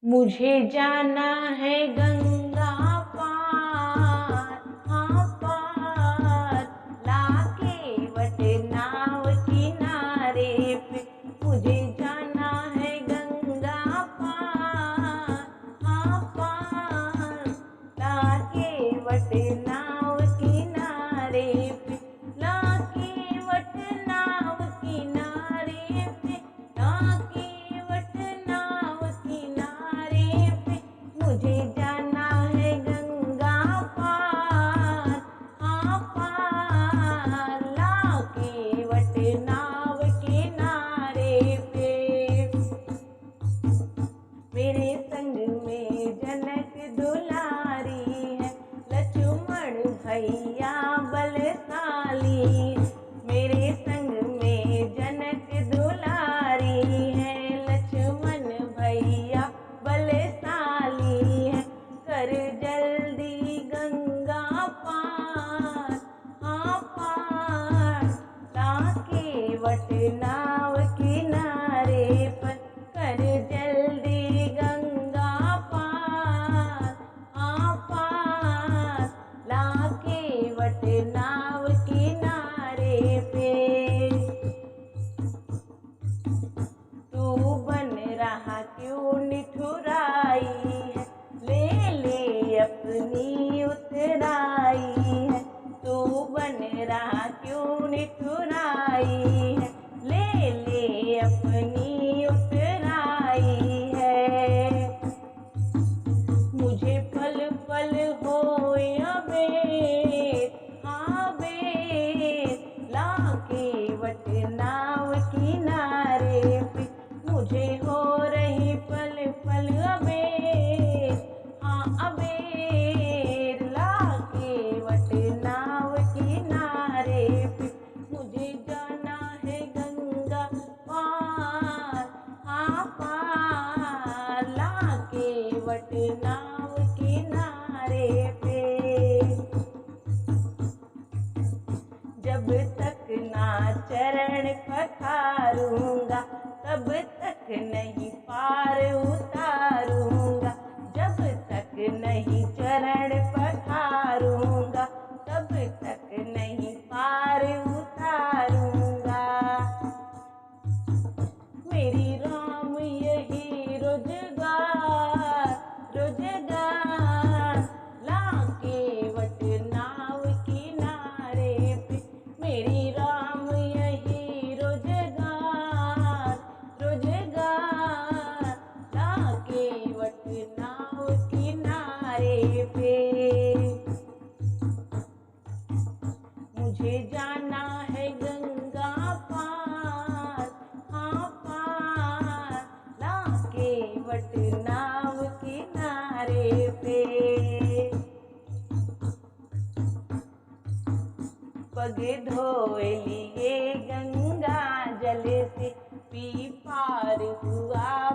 मुझे जाना है गंगा पार, हाँ पार, लाके वट नाव किनारे पे। मुझे जाना है गंगा पार, हाँ पार, लाके वट नाव किनारे पे, लाके वट नाव किनारे पे, लाके वट नाव किनारे पे। मुझे जाना है गंगा पार, हाँ पार, लाके वट नाव किनारे पे। मेरे संग में जनक दुलारी है, लक्ष्मण भैया बलशाली। मेरे संग में जनक दुलारी है, लक्ष्मण भैया बलशाली है। कर जल्दी गंगा पार, हाँ पार, लाके वट नाव किनारे पर। कर जल्दी गंगा पार, हाँ पार, लाके वट नाव किनारे पे। तू बन रहा क्यों निठुराई है, ले ले अपनी उतराई है। तू बन रहा क्यों निठुराई है, ले ले अपनी उतराई है। मुझे पल पल होया बेर, हाँ बेर, लाके वट नाव किनारे पे। मुझे हो रही पल पल अबेर, हाँ अबेर, लाके वट नाव किनारे पे। मुझे जाना है गंगा पार, हाँ पार, लाके वट नाव किनारे पे। जब तक ना चरण पखारूंगा, तब तक नहीं पार उतारूंगा। जब तक नहीं चरण पखारूंगा, तब तक नहीं पार उतारूंगा। मेरी राम यही रोजगार, रोजगार, लाके वट नाव किनारे पे। मेरी राम यही रोजगार, रोजगार, लाके वट नाव किनारे पे। मुझे जाना है गंगा पार, हाँ पार, लाके वट नाव किनारे पे। पग धोए लिए गंगा जल से, पी पार हुआ